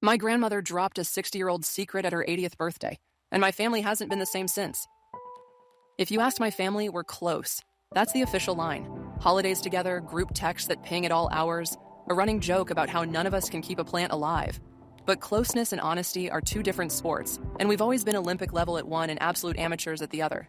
My grandmother dropped a 60-year-old secret at her 80th birthday, and my family hasn't been the same since. If you asked my family, we're close. That's the official line. Holidays together, group texts that ping at all hours, a running joke about how none of us can keep a plant alive. But closeness and honesty are two different sports, and we've always been Olympic level at one and absolute amateurs at the other.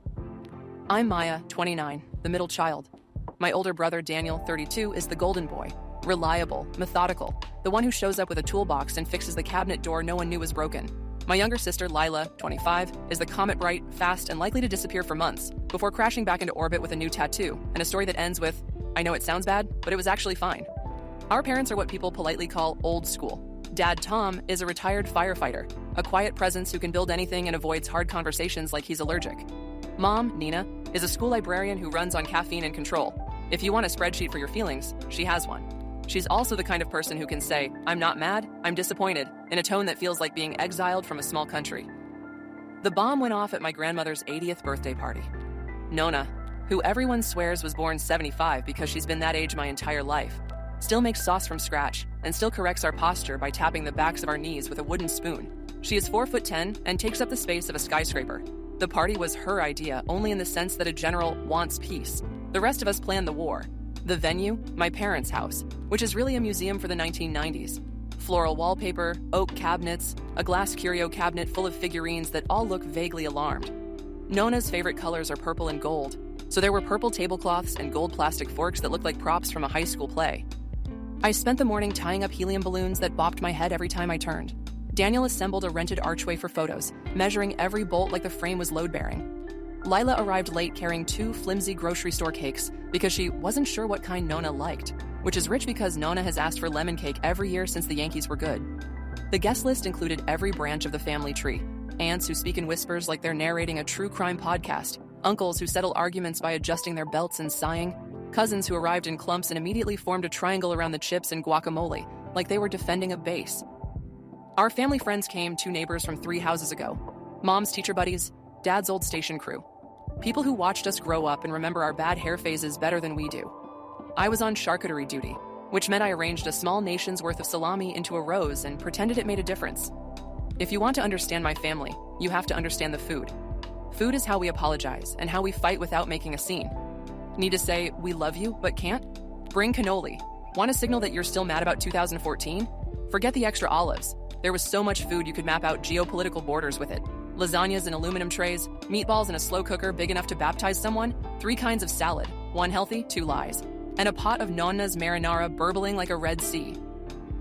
I'm Maya, 29, the middle child. My older brother, Daniel, 32, is the golden boy. Reliable, methodical, the one who shows up with a toolbox and fixes the cabinet door no one knew was broken. My younger sister, Lila, 25, is the comet bright, fast, and likely to disappear for months before crashing back into orbit with a new tattoo and a story that ends with, I know it sounds bad, but it was actually fine. Our parents are what people politely call old school. Dad, Tom, is a retired firefighter, a quiet presence who can build anything and avoids hard conversations like he's allergic. Mom, Nina, is a school librarian who runs on caffeine and control. If you want a spreadsheet for your feelings, she has one. She's also the kind of person who can say, I'm not mad, I'm disappointed, in a tone that feels like being exiled from a small country. The bomb went off at my grandmother's 80th birthday party. Nona, who everyone swears was born 75 because she's been that age my entire life, still makes sauce from scratch and still corrects our posture by tapping the backs of our knees with a wooden spoon. She is 4'10" and takes up the space of a skyscraper. The party was her idea only in the sense that a general wants peace. The rest of us planned the war. The venue, my parents' house, which is really a museum for the 1990s. Floral wallpaper, oak cabinets, a glass curio cabinet full of figurines that all look vaguely alarmed. Nona's favorite colors are purple and gold, so there were purple tablecloths and gold plastic forks that looked like props from a high school play. I spent the morning tying up helium balloons that bopped my head every time I turned. Daniel assembled a rented archway for photos, measuring every bolt like the frame was load-bearing. Lila arrived late carrying 2 flimsy grocery store cakes because she wasn't sure what kind Nona liked, which is rich because Nona has asked for lemon cake every year since the Yankees were good. The guest list included every branch of the family tree. Aunts who speak in whispers like they're narrating a true crime podcast, uncles who settle arguments by adjusting their belts and sighing, cousins who arrived in clumps and immediately formed a triangle around the chips and guacamole, like they were defending a base. Our family friends came 2 neighbors from 3 houses ago. Mom's teacher buddies, Dad's old station crew. People who watched us grow up and remember our bad hair phases better than we do. I was on charcuterie duty, which meant I arranged a small nation's worth of salami into a rose and pretended it made a difference. If you want to understand my family, you have to understand the food. Food is how we apologize and how we fight without making a scene. Need to say, we love you, but can't? Bring cannoli. Want to signal that you're still mad about 2014? Forget the extra olives. There was so much food you could map out geopolitical borders with it. Lasagnas in aluminum trays, meatballs in a slow cooker big enough to baptize someone, 3 kinds of salad, 1 healthy, 2 lies, and a pot of Nonna's marinara burbling like a Red Sea.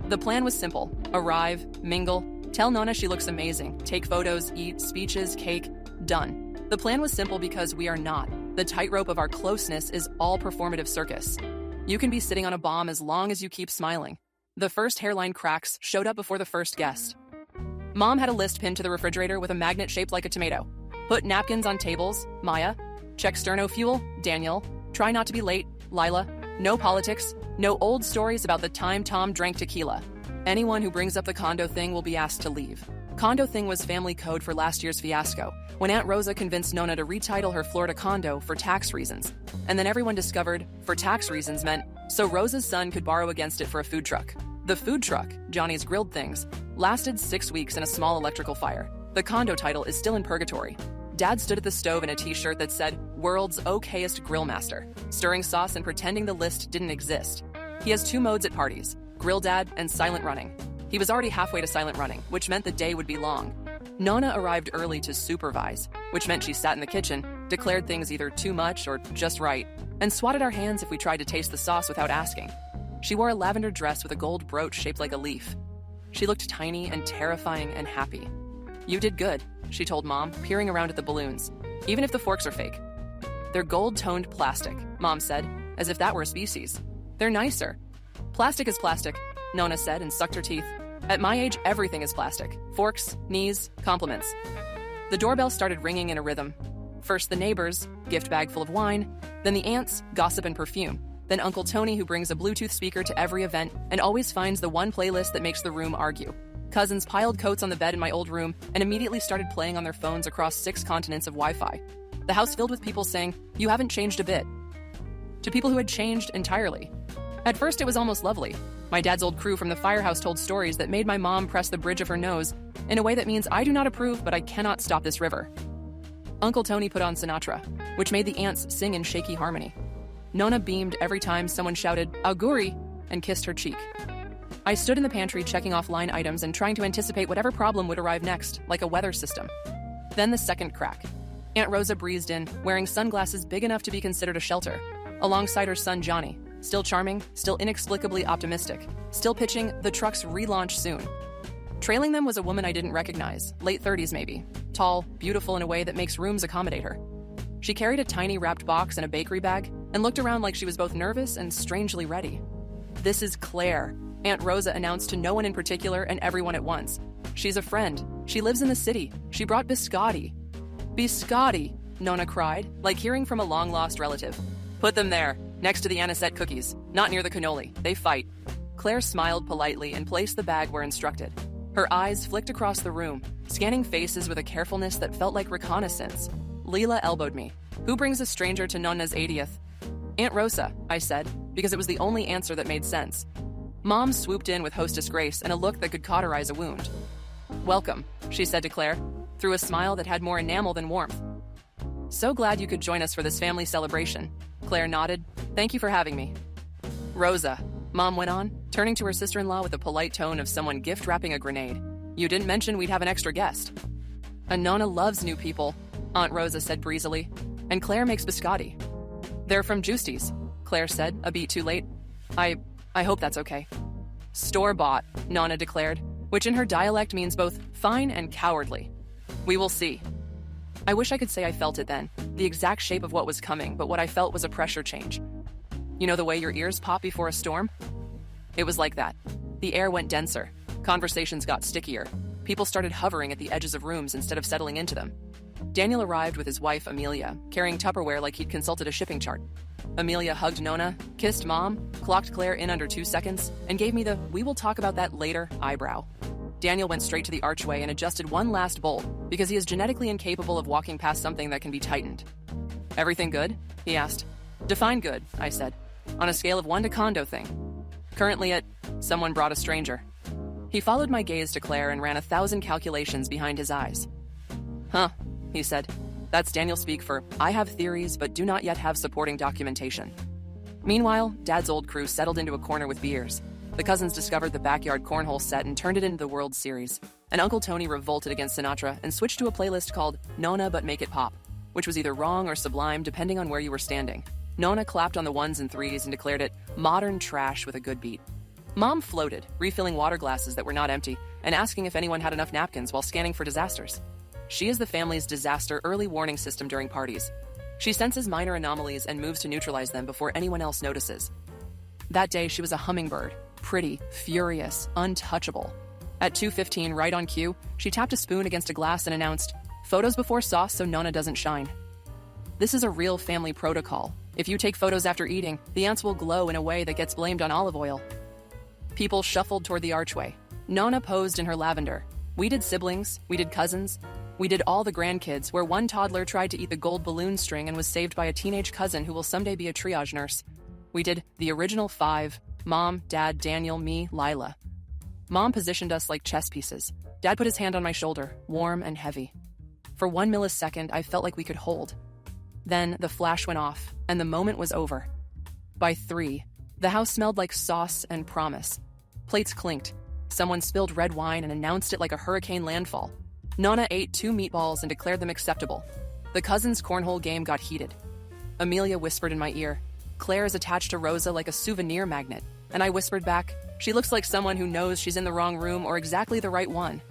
The plan was simple. Arrive, mingle, tell Nonna she looks amazing, take photos, eat, speeches, cake, done. The plan was simple because we are not. The tightrope of our closeness is all performative circus. You can be sitting on a bomb as long as you keep smiling. The first hairline cracks showed up before the first guest. Mom had a list pinned to the refrigerator with a magnet shaped like a tomato. Put napkins on tables, Maya. Check sterno fuel, Daniel. Try not to be late, Lila. No politics. No old stories about the time Tom drank tequila. Anyone who brings up the condo thing will be asked to leave. Condo thing was family code for last year's fiasco, when Aunt Rosa convinced Nona to retitle her Florida condo for tax reasons. And then everyone discovered, for tax reasons meant, so Rosa's son could borrow against it for a food truck. The food truck, Johnny's Grilled Things, lasted 6 weeks in a small electrical fire. The condo title is still in purgatory. Dad stood at the stove in a t-shirt that said, World's Okayest Grill Master, stirring sauce and pretending the list didn't exist. He has 2 modes at parties, Grill Dad and Silent Running. He was already halfway to Silent Running, which meant the day would be long. Nona arrived early to supervise, which meant she sat in the kitchen, declared things either too much or just right, and swatted our hands if we tried to taste the sauce without asking. She wore a lavender dress with a gold brooch shaped like a leaf. She looked tiny and terrifying and happy. You did good, she told Mom, peering around at the balloons, even if the forks are fake. They're gold-toned plastic, Mom said, as if that were a species. They're nicer. Plastic is plastic, Nona said and sucked her teeth. At my age, everything is plastic. Forks, knees, compliments. The doorbell started ringing in a rhythm. First the neighbors, gift bag full of wine, then the aunts, gossip and perfume. Then Uncle Tony, who brings a Bluetooth speaker to every event and always finds the one playlist that makes the room argue. Cousins piled coats on the bed in my old room and immediately started playing on their phones across 6 continents of Wi-Fi. The house filled with people saying, "You haven't changed a bit," to people who had changed entirely. At first it was almost lovely. My dad's old crew from the firehouse told stories that made my mom press the bridge of her nose in a way that means I do not approve, but I cannot stop this river. Uncle Tony put on Sinatra, which made the ants sing in shaky harmony. Nona beamed every time someone shouted, "Auguri," and kissed her cheek. I stood in the pantry checking off line items and trying to anticipate whatever problem would arrive next, like a weather system. Then the second crack. Aunt Rosa breezed in, wearing sunglasses big enough to be considered a shelter, alongside her son Johnny, still charming, still inexplicably optimistic, still pitching the truck's relaunch soon. Trailing them was a woman I didn't recognize, late 30s maybe, tall, beautiful in a way that makes rooms accommodate her. She carried a tiny wrapped box in a bakery bag and looked around like she was both nervous and strangely ready. "This is Claire," Aunt Rosa announced to no one in particular and everyone at once. "She's a friend. She lives in the city. She brought biscotti." "Biscotti," Nona cried, like hearing from a long-lost relative. "Put them there, next to the anisette cookies, not near the cannoli. They fight." Claire smiled politely and placed the bag where instructed. Her eyes flicked across the room, scanning faces with a carefulness that felt like reconnaissance. Leela elbowed me. "Who brings a stranger to Nona's 80th? "Aunt Rosa," I said, because it was the only answer that made sense. Mom swooped in with hostess grace and a look that could cauterize a wound. "Welcome," she said to Claire, through a smile that had more enamel than warmth. "So glad you could join us for this family celebration." Claire nodded. "Thank you for having me." "Rosa," Mom went on, turning to her sister-in-law with the polite tone of someone gift-wrapping a grenade. "You didn't mention we'd have an extra guest." "And Nona loves new people," Aunt Rosa said breezily. "And Claire makes biscotti." "They're from Justy's," Claire said, a beat too late. I hope that's okay." "Store-bought," Nona declared, which in her dialect means both fine and cowardly. "We will see." I wish I could say I felt it then, the exact shape of what was coming, but what I felt was a pressure change. You know the way your ears pop before a storm? It was like that. The air went denser. Conversations got stickier. People started hovering at the edges of rooms instead of settling into them. Daniel arrived with his wife, Amelia, carrying Tupperware like he'd consulted a shipping chart. Amelia hugged Nona, kissed Mom, clocked Claire in under 2 seconds, and gave me the "we will talk about that later" eyebrow. Daniel went straight to the archway and adjusted one last bolt, because he is genetically incapable of walking past something that can be tightened. "Everything good?" he asked. "Define good," I said, "on a scale of 1 to condo thing." "Currently at someone brought a stranger." He followed my gaze to Claire and ran 1,000 calculations behind his eyes. "Huh," he said. That's Daniel speak for, "I have theories, but do not yet have supporting documentation." Meanwhile, Dad's old crew settled into a corner with beers. The cousins discovered the backyard cornhole set and turned it into the World Series. And Uncle Tony revolted against Sinatra and switched to a playlist called Nona But Make It Pop, which was either wrong or sublime depending on where you were standing. Nona clapped on the 1s and 3s and declared it modern trash with a good beat. Mom floated, refilling water glasses that were not empty and asking if anyone had enough napkins while scanning for disasters. She is the family's disaster early warning system during parties. She senses minor anomalies and moves to neutralize them before anyone else notices. That day, she was a hummingbird, pretty, furious, untouchable. At 2:15, right on cue, she tapped a spoon against a glass and announced, "Photos before sauce so Nona doesn't shine." This is a real family protocol. If you take photos after eating, the ants will glow in a way that gets blamed on olive oil. People shuffled toward the archway. Nona posed in her lavender. We did siblings, we did cousins, we did all the grandkids, where one toddler tried to eat the gold balloon string and was saved by a teenage cousin who will someday be a triage nurse. We did the original 5, Mom, Dad, Daniel, me, Lila. Mom positioned us like chess pieces. Dad put his hand on my shoulder, warm and heavy. For 1 millisecond, I felt like we could hold. Then the flash went off, and the moment was over. By 3, the house smelled like sauce and promise. Plates clinked. Someone spilled red wine and announced it like a hurricane landfall. Nona ate 2 meatballs and declared them acceptable. The cousins' cornhole game got heated. Amelia whispered in my ear, "Claire is attached to Rosa like a souvenir magnet." And I whispered back, "She looks like someone who knows she's in the wrong room or exactly the right one."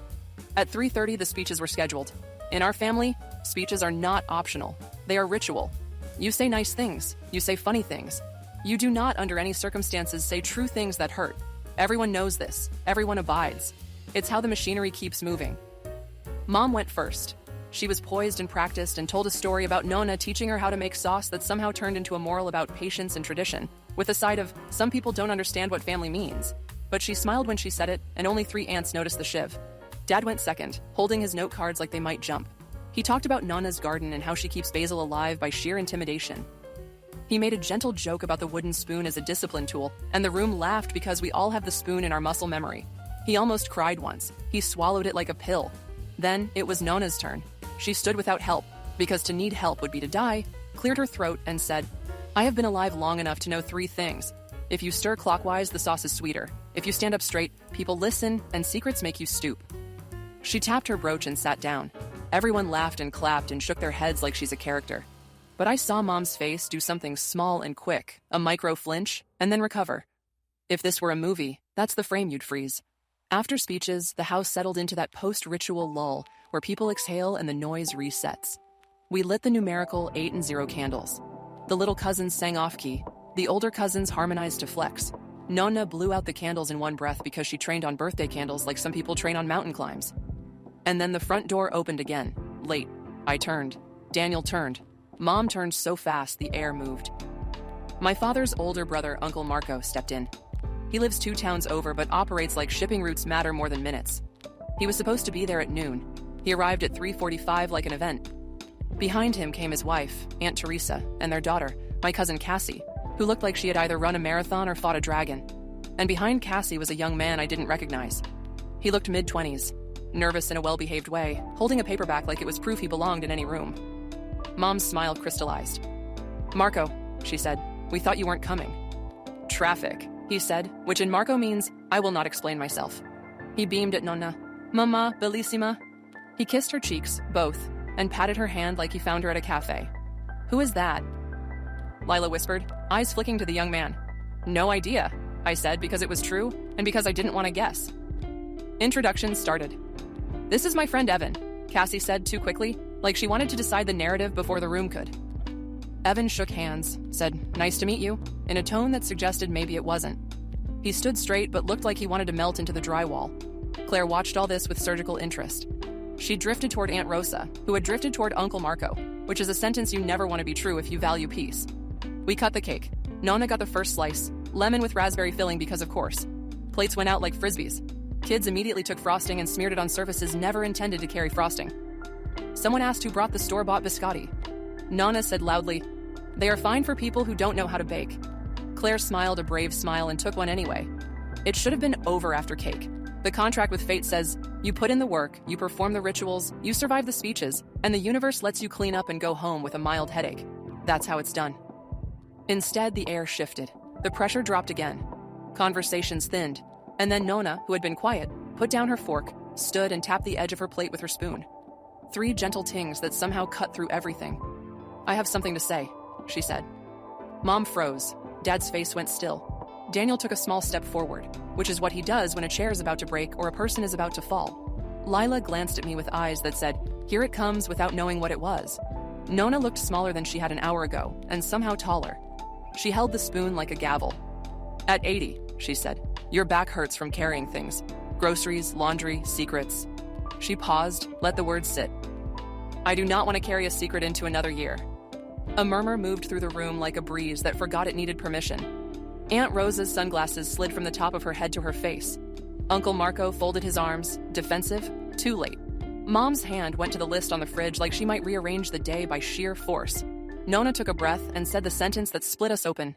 At 3:30, the speeches were scheduled. In our family, speeches are not optional. They are ritual. You say nice things. You say funny things. You do not, under any circumstances, say true things that hurt. Everyone knows this. Everyone abides. It's how the machinery keeps moving. Mom went first. She was poised and practiced and told a story about Nona teaching her how to make sauce that somehow turned into a moral about patience and tradition, with a side of, some people don't understand what family means. But she smiled when she said it, and only 3 ants noticed the shiv. Dad went second, holding his note cards like they might jump. He talked about Nona's garden and how she keeps basil alive by sheer intimidation. He made a gentle joke about the wooden spoon as a discipline tool, and the room laughed because we all have the spoon in our muscle memory. He almost cried once. He swallowed it like a pill. Then it was Nona's turn. She stood without help, because to need help would be to die, cleared her throat, and said, "I have been alive long enough to know 3 things. If you stir clockwise, the sauce is sweeter. If you stand up straight, people listen, and secrets make you stoop." She tapped her brooch and sat down. Everyone laughed and clapped and shook their heads like she's a character. But I saw Mom's face do something small and quick, a micro flinch, and then recover. If this were a movie, that's the frame you'd freeze. After speeches, the house settled into that post-ritual lull where people exhale and the noise resets. We lit the numerical 8 and 0 candles. The little cousins sang off-key. The older cousins harmonized to flex. Nonna blew out the candles in one breath because she trained on birthday candles like some people train on mountain climbs. And then the front door opened again, late. I turned. Daniel turned. Mom turned so fast the air moved. My father's older brother, Uncle Marco, stepped in. He lives 2 towns over but operates like shipping routes matter more than minutes. He was supposed to be there at noon. He arrived at 3:45 like an event. Behind him came his wife, Aunt Teresa, and their daughter, my cousin Cassie, who looked like she had either run a marathon or fought a dragon. And behind Cassie was a young man I didn't recognize. He looked mid-20s, nervous in a well-behaved way, holding a paperback like it was proof he belonged in any room. Mom's smile crystallized. "Marco," she said, "we thought you weren't coming." "Traffic," he said, which in Marco means, "I will not explain myself." He beamed at Nonna. "Mama, bellissima." He kissed her cheeks, both, and patted her hand like he found her at a cafe. "Who is that?" Lila whispered, eyes flicking to the young man. "No idea," I said because it was true and because I didn't want to guess. Introductions started. "This is my friend Evan," Cassie said too quickly, like she wanted to decide the narrative before the room could. Evan shook hands, said, "Nice to meet you," in a tone that suggested maybe it wasn't. He stood straight but looked like he wanted to melt into the drywall. Claire watched all this with surgical interest. She drifted toward Aunt Rosa, who had drifted toward Uncle Marco, which is a sentence you never want to be true if you value peace. We cut the cake. Nonna got the first slice, lemon with raspberry filling because of course. Plates went out like frisbees. Kids immediately took frosting and smeared it on surfaces never intended to carry frosting. Someone asked who brought the store-bought biscotti. Nonna said loudly, "They are fine for people who don't know how to bake." Claire smiled a brave smile and took one anyway. It should have been over after cake. The contract with fate says, you put in the work, you perform the rituals, you survive the speeches, and the universe lets you clean up and go home with a mild headache. That's how it's done. Instead, the air shifted. The pressure dropped again. Conversations thinned. And then Nonna, who had been quiet, put down her fork, stood and tapped the edge of her plate with her spoon. 3 gentle tings that somehow cut through everything. "I have something to say," she said. Mom froze. Dad's face went still. Daniel took a small step forward, which is what he does when a chair is about to break or a person is about to fall. Lila glanced at me with eyes that said, "Here it comes," without knowing what it was. Nonna looked smaller than she had an hour ago, and somehow taller. She held the spoon like a gavel. "At 80, she said, "your back hurts from carrying things. Groceries, laundry, secrets." She paused, let the words sit. "I do not want to carry a secret into another year." A murmur moved through the room like a breeze that forgot it needed permission. Aunt Rosa's sunglasses slid from the top of her head to her face. Uncle Marco folded his arms, defensive, too late. Mom's hand went to the list on the fridge like she might rearrange the day by sheer force. Nonna took a breath and said the sentence that split us open.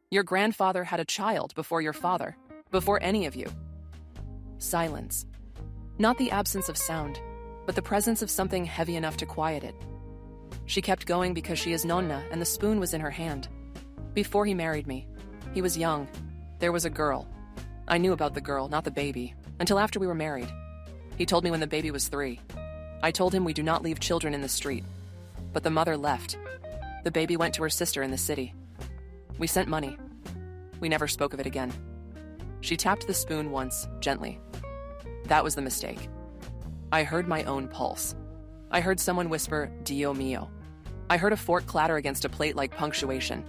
"Your grandfather had a child before your father, before any of you." Silence. Not the absence of sound, but the presence of something heavy enough to quiet it. She kept going because she is Nonna and the spoon was in her hand. Before he married me, he was young. There was a girl. I knew about the girl, not the baby, until after we were married. He told me when the baby was 3. I told him we do not leave children in the street. But the mother left. The baby went to her sister in the city. We sent money. We never spoke of it again. She tapped the spoon once, gently. That was the mistake. I heard my own pulse. I heard someone whisper, "Dio mio." I heard a fork clatter against a plate like punctuation.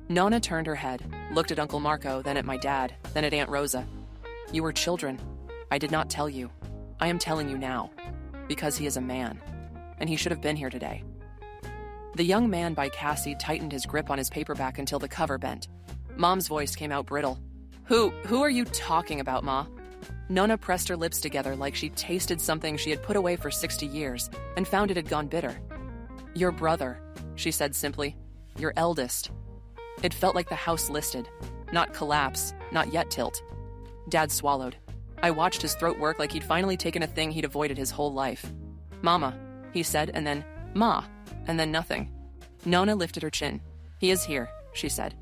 Nonna turned her head, looked at Uncle Marco, then at my dad, then at Aunt Rosa. "You were children. I did not tell you. I am telling you now. Because he is a man. And he should have been here today." The young man by Cassie tightened his grip on his paperback until the cover bent. Mom's voice came out brittle. Who are you talking about, Ma?" Nonna pressed her lips together like she tasted something she had put away for 60 years and found it had gone bitter. "Your brother," she said simply. "Your eldest." It felt like the house listed. Not collapse, not yet tilt. Dad swallowed. I watched his throat work like he'd finally taken a thing he'd avoided his whole life. "Mama," he said, and then, "Ma," and then nothing. Nona lifted her chin. "He is here," she said.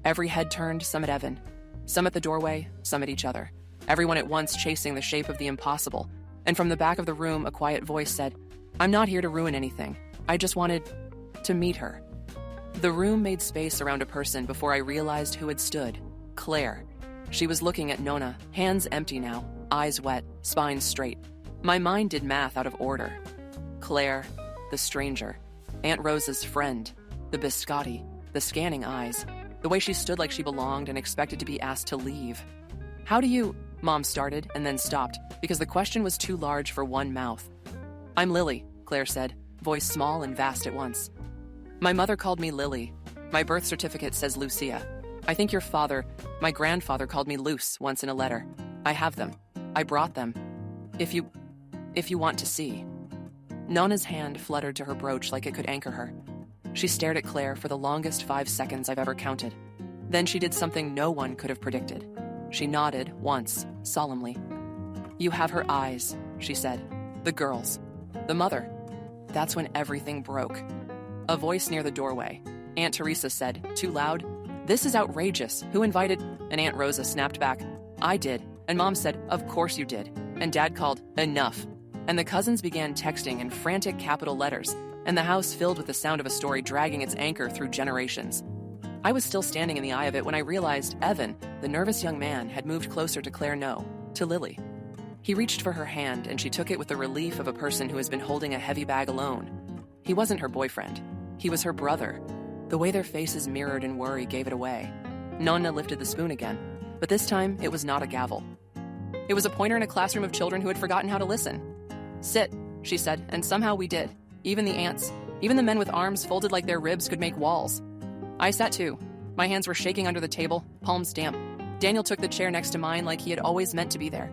Every head turned, some at Evan. Some at the doorway, some at each other. Everyone at once chasing the shape of the impossible. And from the back of the room, a quiet voice said, "I'm not here to ruin anything. I just wanted to meet her." The room made space around a person before I realized who had stood. Claire. She was looking at Nona, hands empty now, eyes wet, spine straight. My mind did math out of order. Claire, the stranger. Aunt Rosa's friend. The biscotti. The scanning eyes. The way she stood like she belonged and expected to be asked to leave. "How do you—" Mom started and then stopped because the question was too large for one mouth. "I'm Lily," Claire said, voice small and vast at once. "My mother called me Lily. My birth certificate says Lucia. I think your father, my grandfather, called me Luce once in a letter. I have them. I brought them. If you want to see." Nona's hand fluttered to her brooch like it could anchor her. She stared at Claire for the longest 5 seconds I've ever counted. Then she did something no one could have predicted. She nodded once, solemnly. "You have her eyes," she said. "The girl's. The mother." That's when everything broke. A voice near the doorway. Aunt Teresa said, too loud, "This is outrageous. Who invited—" And Aunt Rosa snapped back, "I did." And Mom said, "Of course you did." And Dad called, "Enough." And the cousins began texting in frantic capital letters, and the house filled with the sound of a story dragging its anchor through generations. I was still standing in the eye of it when I realized Evan, the nervous young man, had moved closer to Claire, no, to Lily. He reached for her hand, and she took it with the relief of a person who has been holding a heavy bag alone. He wasn't her boyfriend. He was her brother. The way their faces mirrored in worry gave it away. Nonna lifted the spoon again, but this time it was not a gavel. It was a pointer in a classroom of children who had forgotten how to listen. "Sit," she said, and somehow we did. Even the ants, even the men with arms folded like their ribs could make walls. I sat too. My hands were shaking under the table, palms damp. Daniel took the chair next to mine like he had always meant to be there.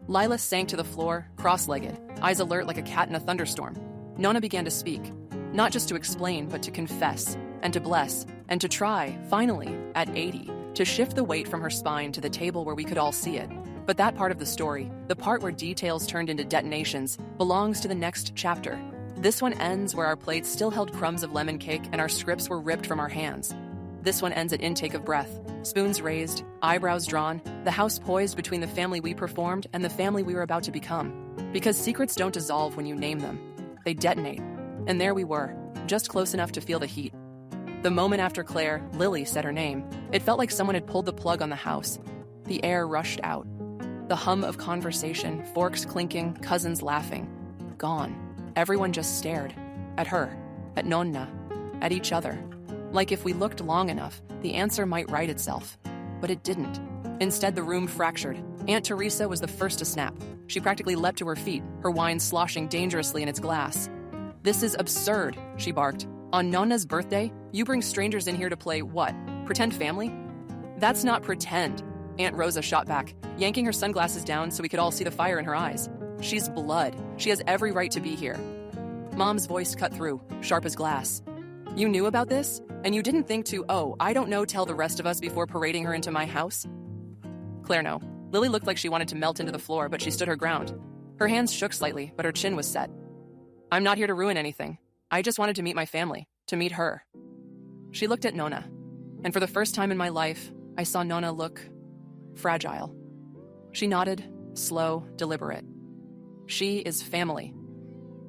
Lila sank to the floor, cross-legged, eyes alert like a cat in a thunderstorm. Nona began to speak, not just to explain, but to confess, and to bless, and to try, finally, at 80, to shift the weight from her spine to the table where we could all see it. But that part of the story, the part where details turned into detonations, belongs to the next chapter. This one ends where our plates still held crumbs of lemon cake and our scripts were ripped from our hands. This one ends at intake of breath, spoons raised, eyebrows drawn, the house poised between the family we performed and the family we were about to become. Because secrets don't dissolve when you name them. They detonate. And there we were, just close enough to feel the heat. The moment after Claire, Lily, said her name, it felt like someone had pulled the plug on the house. The air rushed out. The hum of conversation, forks clinking, cousins laughing. Gone. Everyone just stared. At her. At Nonna. At each other. Like if we looked long enough, the answer might write itself. But it didn't. Instead, the room fractured. Aunt Teresa was the first to snap. She practically leapt to her feet, her wine sloshing dangerously in its glass. "This is absurd," she barked. "On Nonna's birthday, you bring strangers in here to play what? Pretend family?" "That's not pretend," Aunt Rosa shot back, yanking her sunglasses down so we could all see the fire in her eyes. "She's blood. She has every right to be here." Mom's voice cut through, sharp as glass. "You knew about this? And you didn't think to, oh, I don't know, tell the rest of us before parading her into my house?" Claire, no. Lily looked like she wanted to melt into the floor, but she stood her ground. Her hands shook slightly, but her chin was set. "I'm not here to ruin anything. I just wanted to meet my family, to meet her." She looked at Nona, and for the first time in my life, I saw Nona look fragile. She nodded, slow, deliberate. "She is family."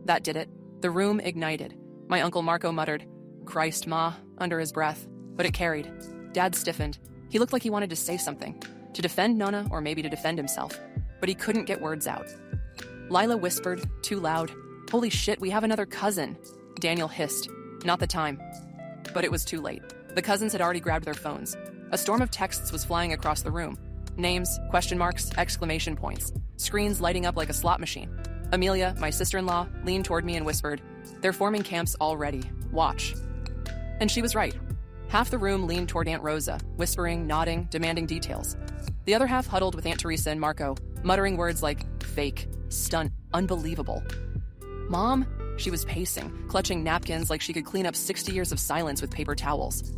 That did it. The room ignited. My Uncle Marco muttered, "Christ, Ma," under his breath, but it carried. Dad stiffened. He looked like he wanted to say something, to defend Nona or maybe to defend himself, but he couldn't get words out. Lila whispered, too loud, "Holy shit, we have another cousin." Daniel hissed, "Not the time." But it was too late. The cousins had already grabbed their phones. A storm of texts was flying across the room. Names, question marks, exclamation points. Screens lighting up like a slot machine. Amelia, my sister-in-law, leaned toward me and whispered, "They're forming camps already. Watch." And she was right. Half the room leaned toward Aunt Rosa, whispering, nodding, demanding details. The other half huddled with Aunt Teresa and Marco, muttering words like fake, stunt, unbelievable. "Mom?" She was pacing, clutching napkins like she could clean up 60 years of silence with paper towels.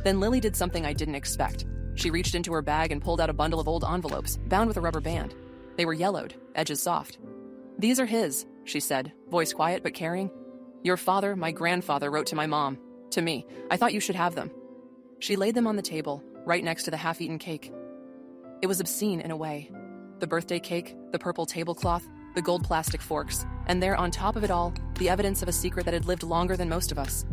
Then Lily did something I didn't expect. She reached into her bag and pulled out a bundle of old envelopes, bound with a rubber band. They were yellowed, edges soft. "These are his," she said, voice quiet but caring. "Your father, my grandfather, wrote to my mom. To me. I thought you should have them." She laid them on the table, right next to the half-eaten cake. It was obscene in a way. The birthday cake, the purple tablecloth, the gold plastic forks, and there on top of it all, the evidence of a secret that had lived longer than most of us.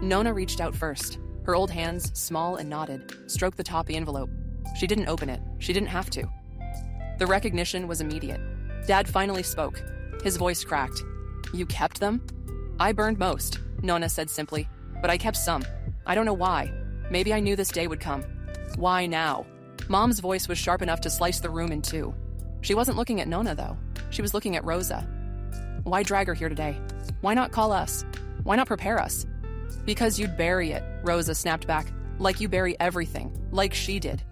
Nona reached out first. Her old hands, small and knotted, stroked the top of the envelope. She didn't open it. She didn't have to. The recognition was immediate. Dad finally spoke. His voice cracked. "You kept them?" "I burned most," Nona said simply, "but I kept some. I don't know why. Maybe I knew this day would come." "Why now?" Mom's voice was sharp enough to slice the room in two. She wasn't looking at Nona, though. She was looking at Rosa. "Why drag her here today? Why not call us? Why not prepare us?" "Because you'd bury it," Rosa snapped back. "Like you bury everything. Like she did."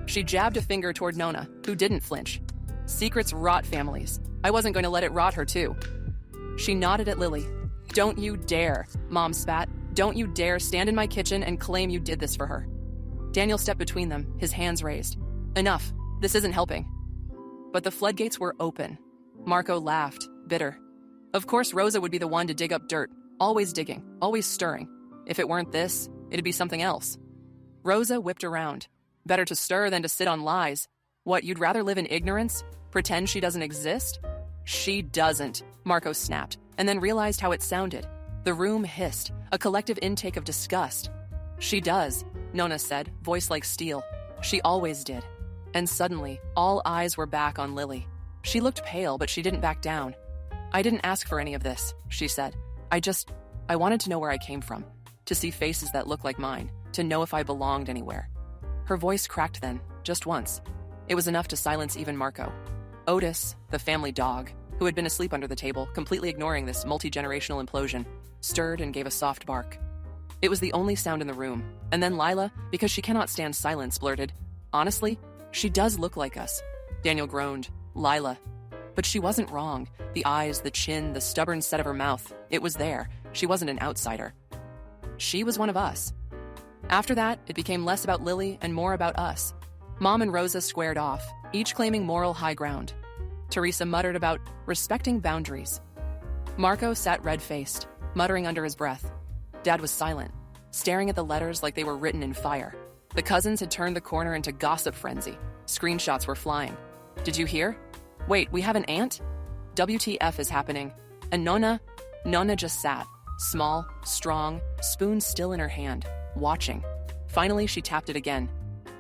She jabbed a finger toward Nona, who didn't flinch. "Secrets rot families. I wasn't going to let it rot her, too." She nodded at Lily. "Don't you dare," Mom spat. "Don't you dare stand in my kitchen and claim you did this for her." Daniel stepped between them, his hands raised. "Enough. This isn't helping." But the floodgates were open. Marco laughed, bitter. Of course Rosa would be the one to dig up dirt, always digging, always stirring. If it weren't this, it'd be something else. Rosa whipped around. Better to stir than to sit on lies. What, you'd rather live in ignorance? Pretend she doesn't exist? "She doesn't," Marco snapped, and then realized how it sounded. The room hissed, a collective intake of disgust. "She does," Nona said, voice like steel. "She always did." And suddenly, all eyes were back on Lily. She looked pale, but she didn't back down. "I didn't ask for any of this," she said. I wanted to know where I came from, to see faces that looked like mine, to know if I belonged anywhere." Her voice cracked then, just once. It was enough to silence even Marco. Otis, the family dog, who had been asleep under the table, completely ignoring this multi-generational implosion, stirred and gave a soft bark. It was the only sound in the room, and then Lila, because she cannot stand silence, blurted, "Honestly, she does look like us." Daniel groaned. "Lila." But she wasn't wrong. The eyes, the chin, the stubborn set of her mouth. It was there. She wasn't an outsider. She was one of us. After that, it became less about Lily and more about us. Mom and Rosa squared off, each claiming moral high ground. Teresa muttered about respecting boundaries. Marco sat red-faced, muttering under his breath. Dad was silent, staring at the letters like they were written in fire. The cousins had turned the corner into gossip frenzy. Screenshots were flying. "Did you hear? Wait, we have an aunt? WTF is happening." And Nona just sat, small, strong, spoon still in her hand, watching. Finally, she tapped it again.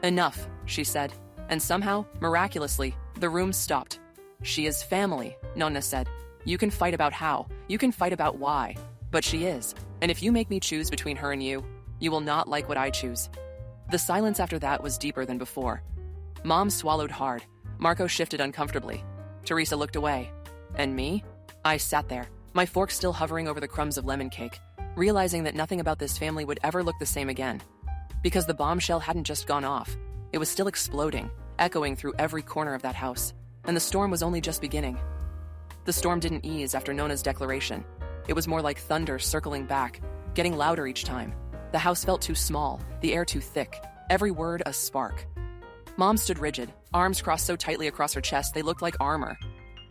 "Enough," she said, and somehow, miraculously, the room stopped. "She is family," Nona said. "You can fight about how, you can fight about why, but she is, and if you make me choose between her and you will not like what I choose." The silence after that was deeper than before. Mom swallowed hard. Marco shifted uncomfortably. Teresa looked away. And me? I sat there, my fork still hovering over the crumbs of lemon cake, realizing that nothing about this family would ever look the same again. Because the bombshell hadn't just gone off. It was still exploding, echoing through every corner of that house. And the storm was only just beginning. The storm didn't ease after Nona's declaration. It was more like thunder circling back, getting louder each time. The house felt too small, the air too thick, every word a spark. Mom stood rigid, arms crossed so tightly across her chest they looked like armor.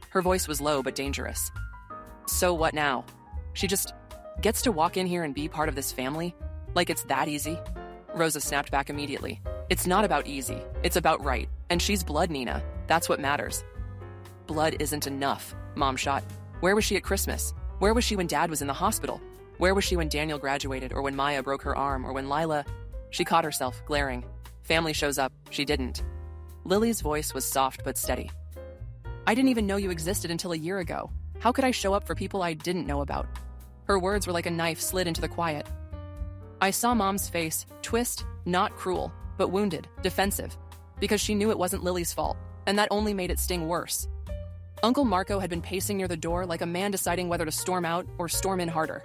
Her voice was low but dangerous. "So what now? She just gets to walk in here and be part of this family? Like it's that easy?" Rosa snapped back immediately. "It's not about easy, it's about right. And she's blood, Nina. That's what matters." "Blood isn't enough," Mom shot. "Where was she at Christmas? Where was she when Dad was in the hospital? Where was she when Daniel graduated, or when Maya broke her arm, or when Lila—" She caught herself, glaring. "Family shows up. She didn't." Lily's voice was soft but steady. "I didn't even know you existed until a year ago. How could I show up for people I didn't know about?" Her words were like a knife slid into the quiet. I saw Mom's face twist, not cruel, but wounded, defensive, because she knew it wasn't Lily's fault, and that only made it sting worse. Uncle Marco had been pacing near the door like a man deciding whether to storm out or storm in harder.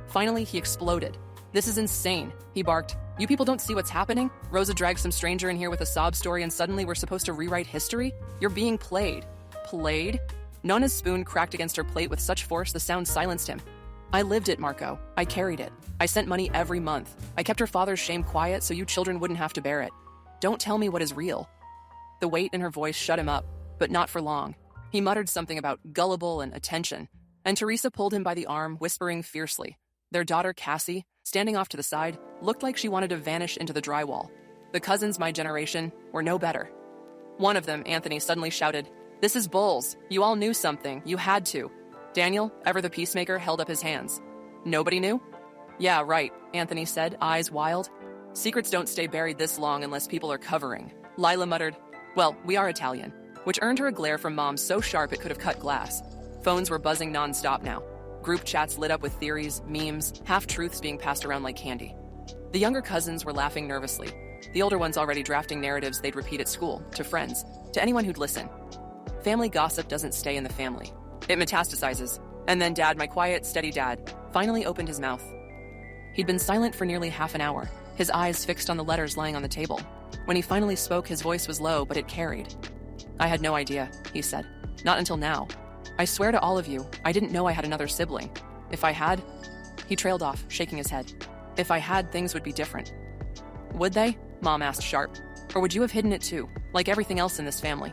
Finally, he exploded. "This is insane," he barked. "You people don't see what's happening? Rosa dragged some stranger in here with a sob story and suddenly we're supposed to rewrite history? You're being played." "Played?" Nona's spoon cracked against her plate with such force the sound silenced him. I lived it, Marco. I carried it. I sent money every month. I kept her father's shame quiet so you children wouldn't have to bear it. Don't tell me what is real." The weight in her voice shut him up, but not for long. He muttered something about gullible and attention, and Teresa pulled him by the arm, whispering fiercely. Their daughter, Cassie, standing off to the side, looked like she wanted to vanish into the drywall. The cousins my generation were no better. One of them, Anthony, suddenly shouted, "This is bulls. You all knew something. You had to." Daniel, ever the peacemaker, held up his hands. "Nobody knew?" "Yeah, right," Anthony said, eyes wild. "Secrets don't stay buried this long unless people are covering." Lila muttered, "Well, we are Italian," which earned her a glare from Mom so sharp it could have cut glass. Phones were buzzing nonstop now. Group chats lit up with theories, memes, half-truths being passed around like candy. The younger cousins were laughing nervously. The older ones already drafting narratives they'd repeat at school, to friends, to anyone who'd listen. Family gossip doesn't stay in the family. It metastasizes. And then Dad, my quiet, steady dad, finally opened his mouth. He'd been silent for nearly half an hour, his eyes fixed on the letters lying on the table. When he finally spoke, his voice was low, but it carried. "I had no idea," he said. "Not until now. I swear to all of you, I didn't know I had another sibling. If I had..." He trailed off, shaking his head. "If I had, things would be different." "Would they?" Mom asked sharp. "Or would you have hidden it too, like everything else in this family?"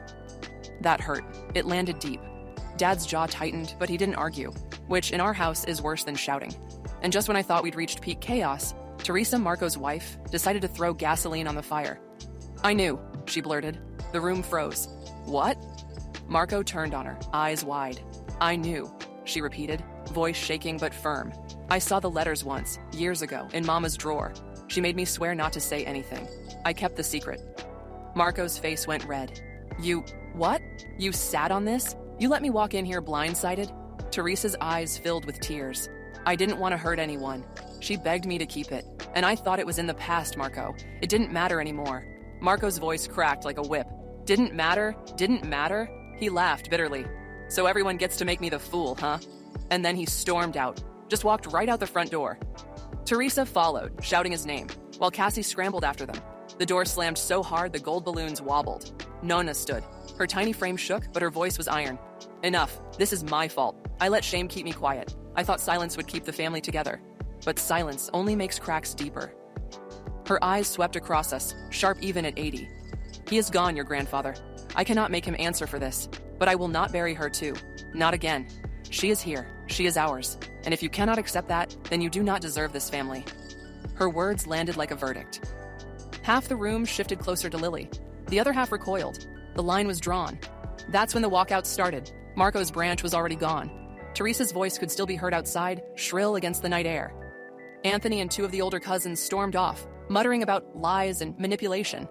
That hurt. It landed deep. Dad's jaw tightened, but he didn't argue, which in our house is worse than shouting. And just when I thought we'd reached peak chaos, Teresa, Marco's wife, decided to throw gasoline on the fire. "I knew," she blurted. The room froze. "What?" Marco turned on her, eyes wide. "I knew," she repeated, voice shaking but firm. "I saw the letters once, years ago, in Mama's drawer. She made me swear not to say anything. I kept the secret." Marco's face went red. "You... what? You sat on this? You let me walk in here blindsided?" Teresa's eyes filled with tears. "I didn't want to hurt anyone. She begged me to keep it. And I thought it was in the past, Marco. It didn't matter anymore." Marco's voice cracked like a whip. "Didn't matter? Didn't matter?" He laughed bitterly. "So everyone gets to make me the fool, huh?" And then he stormed out. Just walked right out the front door. Teresa followed, shouting his name, while Cassie scrambled after them. The door slammed so hard the gold balloons wobbled. Nonna stood. Her tiny frame shook, but her voice was iron. "Enough. This is my fault. I let shame keep me quiet. I thought silence would keep the family together. But silence only makes cracks deeper." Her eyes swept across us, sharp even at 80. "He is gone, your grandfather. I cannot make him answer for this. But I will not bury her too. Not again. She is here. She is ours. And if you cannot accept that, then you do not deserve this family." Her words landed like a verdict. Half the room shifted closer to Lily. The other half recoiled. The line was drawn. That's when the walkouts started. Marco's branch was already gone. Teresa's voice could still be heard outside, shrill against the night air. Anthony and two of the older cousins stormed off, muttering about lies and manipulation.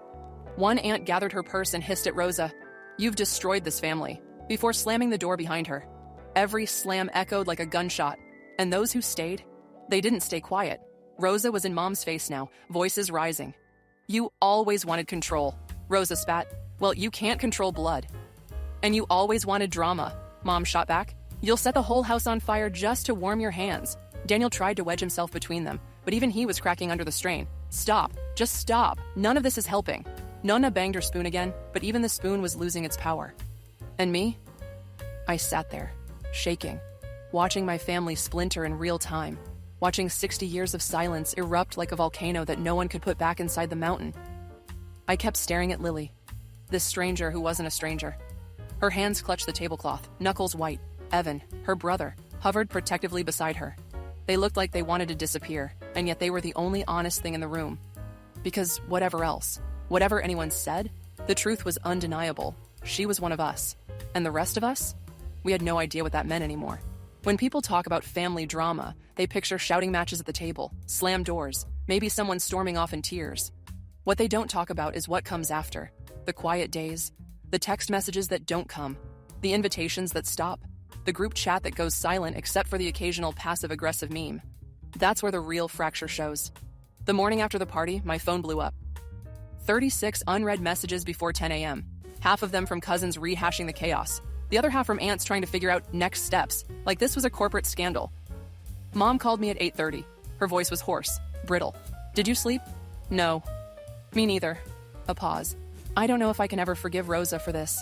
One aunt gathered her purse and hissed at Rosa, "You've destroyed this family," before slamming the door behind her. Every slam echoed like a gunshot. And those who stayed, they didn't stay quiet. Rosa was in Mom's face now, voices rising. "You always wanted control," Rosa spat. "Well, you can't control blood." "And you always wanted drama," Mom shot back. "You'll set the whole house on fire just to warm your hands." Daniel tried to wedge himself between them, but even he was cracking under the strain. "Stop. Just stop. None of this is helping." Nonna banged her spoon again, but even the spoon was losing its power. And me? I sat there, shaking, watching my family splinter in real time, watching 60 years of silence erupt like a volcano that no one could put back inside the mountain. I kept staring at Lily, this stranger who wasn't a stranger. Her hands clutched the tablecloth, knuckles white. Evan, her brother, hovered protectively beside her. They looked like they wanted to disappear, and yet they were the only honest thing in the room. Because whatever else, whatever anyone said, the truth was undeniable. She was one of us. And the rest of us? We had no idea what that meant anymore. When people talk about family drama, they picture shouting matches at the table, slammed doors, maybe someone storming off in tears. What they don't talk about is what comes after. The quiet days, the text messages that don't come, the invitations that stop, the group chat that goes silent except for the occasional passive-aggressive meme. That's where the real fracture shows. The morning after the party, my phone blew up. 36 unread messages before 10 a.m., half of them from cousins rehashing the chaos, the other half from aunts trying to figure out next steps, like this was a corporate scandal. Mom called me at 8:30. Her voice was hoarse, brittle. "Did you sleep?" "No." "Me neither." A pause. "I don't know if I can ever forgive Rosa for this."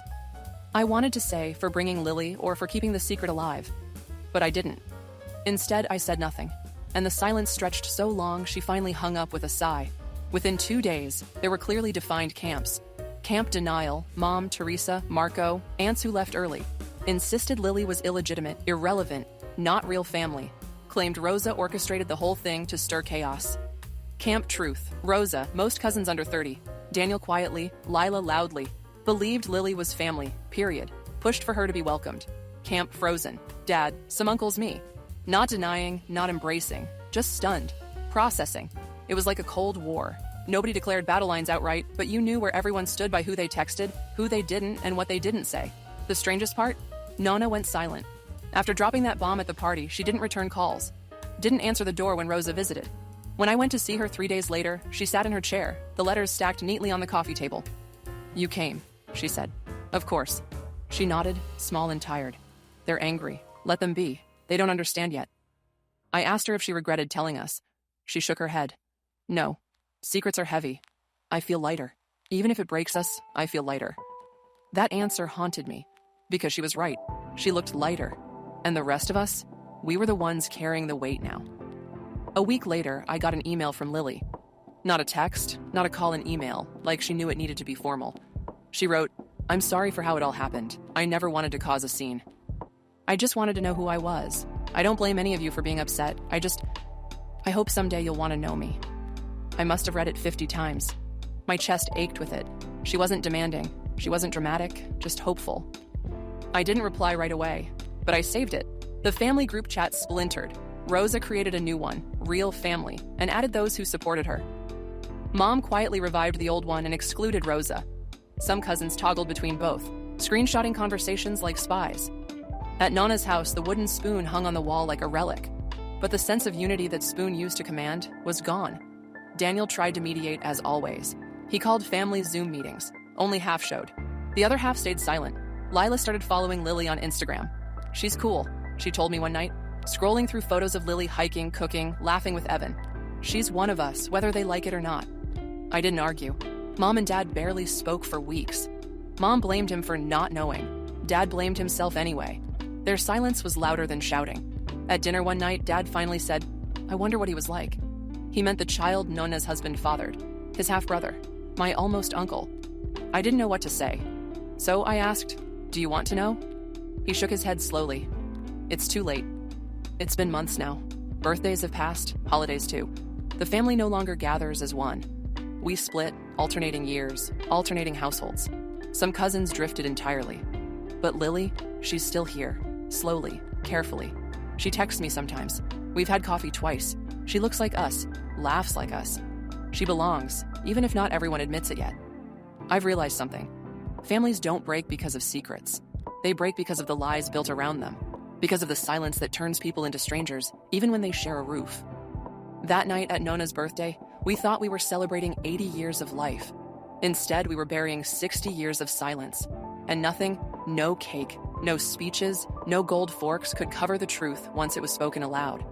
I wanted to say for bringing Lily or for keeping the secret alive, but I didn't. Instead, I said nothing, and the silence stretched so long she finally hung up with a sigh. Within 2 days, there were clearly defined camps. Camp Denial, Mom, Teresa, Marco, aunts who left early, insisted Lily was illegitimate, irrelevant, not real family, claimed Rosa orchestrated the whole thing to stir chaos. Camp Truth, Rosa, most cousins under 30, Daniel quietly, Lila loudly, believed Lily was family, period, pushed for her to be welcomed. Camp Frozen, Dad, some uncles me. Not denying, not embracing, just stunned, processing. It was like a Cold War. Nobody declared battle lines outright, but you knew where everyone stood by who they texted, who they didn't, and what they didn't say. The strangest part? Nona went silent. After dropping that bomb at the party, she didn't return calls. Didn't answer the door when Rosa visited. When I went to see her 3 days later, she sat in her chair, the letters stacked neatly on the coffee table. "You came," she said. "Of course." She nodded, small and tired. "They're angry. Let them be. They don't understand yet." I asked her if she regretted telling us. She shook her head. "No. Secrets are heavy. I feel lighter. Even if it breaks us, I feel lighter." That answer haunted me, because she was right. She looked lighter. And the rest of us, we were the ones carrying the weight now. A week later, I got an email from Lily. Not a text, not a call, an email, like she knew it needed to be formal. She wrote, "I'm sorry for how it all happened. I never wanted to cause a scene. I just wanted to know who I was. I don't blame any of you for being upset. I hope someday you'll want to know me." I must have read it 50 times. My chest ached with it. She wasn't demanding. She wasn't dramatic, just hopeful. I didn't reply right away, but I saved it. The family group chat splintered. Rosa created a new one, Real Family, and added those who supported her. Mom quietly revived the old one and excluded Rosa. Some cousins toggled between both, screenshotting conversations like spies. At Nona's house, the wooden spoon hung on the wall like a relic, but the sense of unity that Spoon used to command was gone. Daniel tried to mediate as always. He called family Zoom meetings. Only half showed. The other half stayed silent. Lila started following Lily on Instagram. "She's cool," she told me one night, scrolling through photos of Lily hiking, cooking, laughing with Evan. "She's one of us, whether they like it or not." I didn't argue. Mom and Dad barely spoke for weeks. Mom blamed him for not knowing. Dad blamed himself anyway. Their silence was louder than shouting. At dinner one night, Dad finally said, "I wonder what he was like." He meant the child Nona's husband fathered, his half-brother, my almost uncle. I didn't know what to say. So I asked, "Do you want to know?" He shook his head slowly. "It's too late. It's been months now. Birthdays have passed, holidays too. The family no longer gathers as one. We split, alternating years, alternating households. Some cousins drifted entirely. But Lily, she's still here, slowly, carefully. She texts me sometimes. We've had coffee twice. She looks like us, laughs like us. She belongs, even if not everyone admits it yet. I've realized something. Families don't break because of secrets. They break because of the lies built around them, because of the silence that turns people into strangers, even when they share a roof. That night at Nona's birthday, we thought we were celebrating 80 years of life. Instead, we were burying 60 years of silence. And nothing, no cake, no speeches, no gold forks could cover the truth once it was spoken aloud.